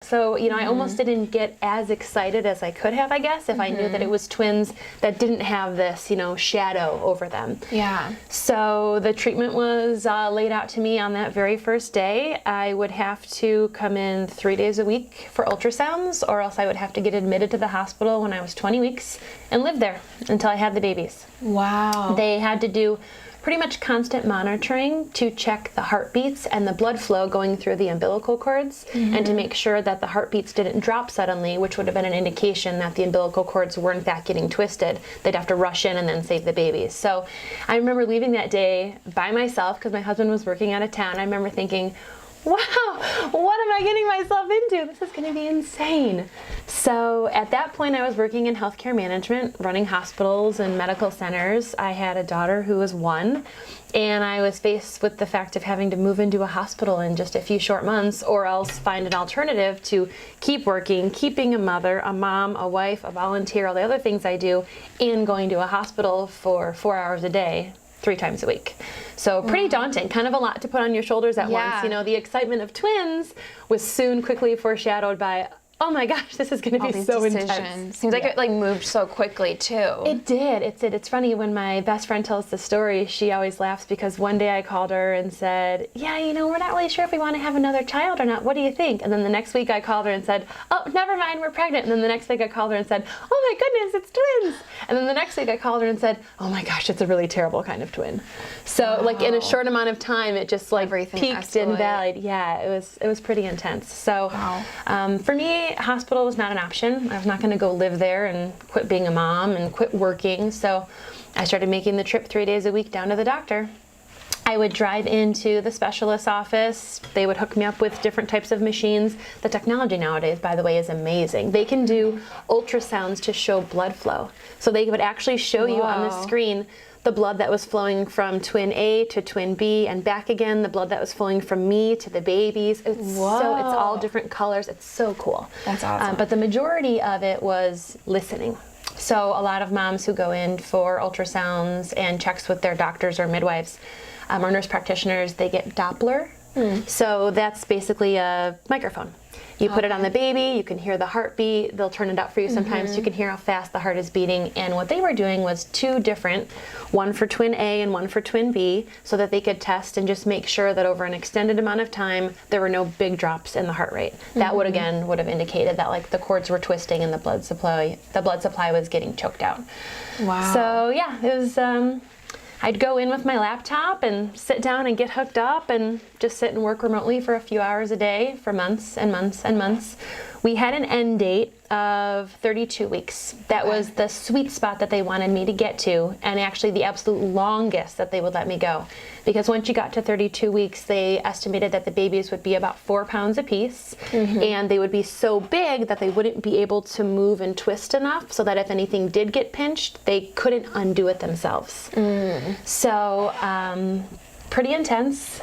So, I almost didn't get as excited as I could have, I guess, if I knew that it was twins that didn't have this, shadow over them. Yeah. So the treatment was laid out to me on that very first day. I would have to come in 3 days a week for ultrasounds, or else I would have to get admitted to the hospital when I was 20 weeks and live there until I had the babies. Wow. They had to do pretty much constant monitoring to check the heartbeats and the blood flow going through the umbilical cords, and to make sure that the heartbeats didn't drop suddenly, which would have been an indication that the umbilical cords were in fact getting twisted. They'd have to rush in and then save the babies. So I remember leaving that day by myself because my husband was working out of town. I remember thinking, wow, what am I getting myself into? This is going to be insane. So at that point, I was working in healthcare management, running hospitals and medical centers. I had a daughter who was 1, and I was faced with the fact of having to move into a hospital in just a few short months, or else find an alternative to keep working, keeping a mother, a mom, a wife, a volunteer, all the other things I do, and going to a hospital for 4 hours a day, 3 times a week. So pretty daunting, kind of a lot to put on your shoulders at once. The excitement of twins was soon quickly foreshadowed by, oh my gosh, this is going to be so intense. Seems like it moved so quickly too. It did. It's funny when my best friend tells the story, she always laughs because one day I called her and said, yeah, we're not really sure if we want to have another child or not. What do you think? And then the next week I called her and said, oh, never mind, we're pregnant. And then the next week I called her and said, oh my goodness, it's twins. And then the next week I called her and said, oh my gosh, it's a really terrible kind of twin. So in a short amount of time, it just everything peaked escalated. and valleyed. Yeah, it was pretty intense. So for me, hospital was not an option. I was not going to go live there and quit being a mom and quit working. So I started making the trip 3 days a week down to the doctor. I would drive into the specialist's office. They would hook me up with different types of machines. The technology nowadays, by the way, is amazing. They can do ultrasounds to show blood flow. So they would actually show you on the screen the blood that was flowing from twin A to twin B and back again, the blood that was flowing from me to the babies. It's all different colors. It's so cool. That's awesome. But the majority of it was listening. So a lot of moms who go in for ultrasounds and checks with their doctors or midwives or nurse practitioners, they get Doppler. So that's basically a microphone. You put it on the baby, you can hear the heartbeat, they'll turn it up for you sometimes, you can hear how fast the heart is beating. And what they were doing was 2 different, one for twin A and one for twin B, so that they could test and just make sure that over an extended amount of time, there were no big drops in the heart rate. That would have indicated that the cords were twisting and the blood supply was getting choked out. Wow. So yeah, it was, I'd go in with my laptop and sit down and get hooked up and just sit and work remotely for a few hours a day for months and months and months. We had an end date of 32 weeks. That was the sweet spot that they wanted me to get to, and actually the absolute longest that they would let me go. Because once you got to 32 weeks, they estimated that the babies would be about 4 pounds apiece, and they would be so big that they wouldn't be able to move and twist enough so that if anything did get pinched, they couldn't undo it themselves. So, pretty intense.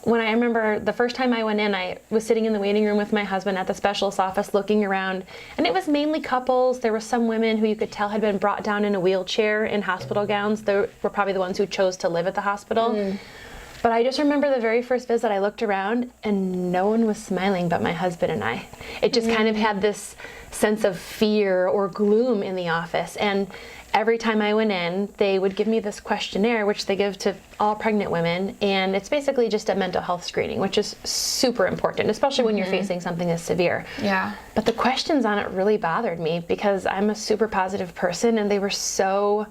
When I remember the first time I went in, I was sitting in the waiting room with my husband at the specialist's office looking around, and it was mainly couples. There were some women who you could tell had been brought down in a wheelchair in hospital gowns. They were probably the ones who chose to live at the hospital. But I just remember the very first visit, I looked around and no one was smiling but my husband and I. It just kind of had this sense of fear or gloom in the office. And every time I went in, they would give me this questionnaire, which they give to all pregnant women. And it's basically just a mental health screening, which is super important, especially when you're facing something as severe. Yeah. But the questions on it really bothered me because I'm a super positive person, and they were so...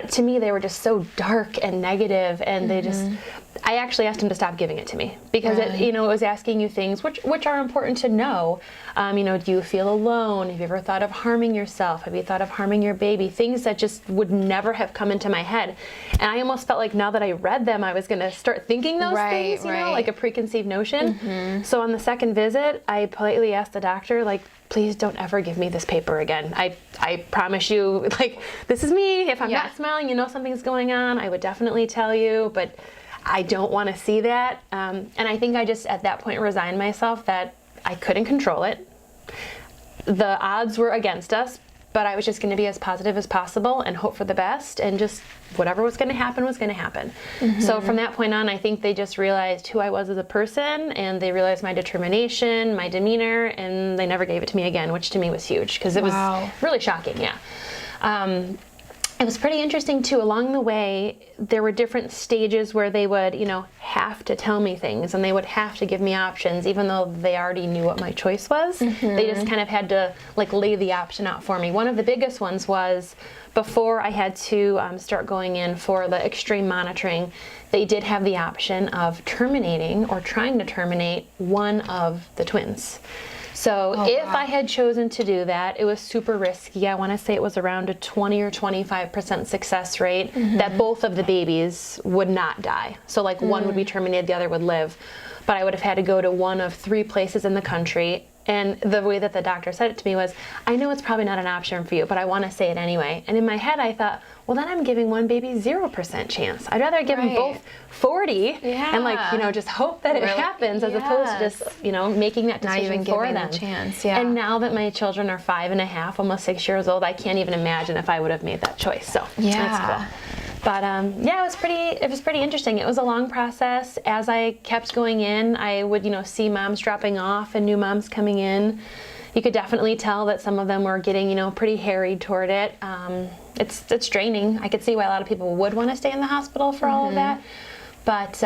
to me, they were just so dark and negative, and they just, I actually asked him to stop giving it to me because it was asking you things which are important to know. Do you feel alone? Have you ever thought of harming yourself? Have you thought of harming your baby? Things that just would never have come into my head. And I almost felt like now that I read them, I was going to start thinking those things, like a preconceived notion. So on the second visit, I politely asked the doctor, please don't ever give me this paper again. I promise you, this is me. If I'm not smiling, something's going on, I would definitely tell you, but I don't want to see that. And I think I just, at that point, resigned myself that I couldn't control it. The odds were against us, but I was just going to be as positive as possible and hope for the best, and just whatever was going to happen was going to happen. So from that point on, I think they just realized who I was as a person, and they realized my determination, my demeanor, and they never gave it to me again, which to me was huge, because it was really shocking. It was pretty interesting too. Along the way, there were different stages where they would, have to tell me things, and they would have to give me options, even though they already knew what my choice was. They just kind of had to lay the option out for me. One of the biggest ones was before I had to start going in for the extreme monitoring, they did have the option of terminating or trying to terminate one of the twins. So if I had chosen to do that, it was super risky. I want to say it was around a 20 or 25% success rate that both of the babies would not die. So one would be terminated, the other would live. But I would have had to go to one of 3 places in the country. And the way that the doctor said it to me was, I know it's probably not an option for you, but I want to say it anyway. And in my head, I thought, well, then I'm giving one baby 0% chance. I'd rather give them both 40 and just hope that it happens, as opposed to just, making that decision for them. A chance, And now that my children are 5.5, almost 6 years old, I can't even imagine if I would have made that choice. So that's cool. But it was pretty interesting. It was a long process. As I kept going in, I would, see moms dropping off and new moms coming in. You could definitely tell that some of them were getting, pretty harried toward it. It's draining. I could see why a lot of people would want to stay in the hospital for all of that. But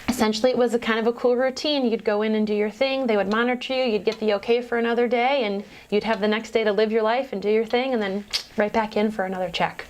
essentially, it was a kind of a cool routine. You'd go in and do your thing. They would monitor you. You'd get the okay for another day, and you'd have the next day to live your life and do your thing, and then right back in for another check.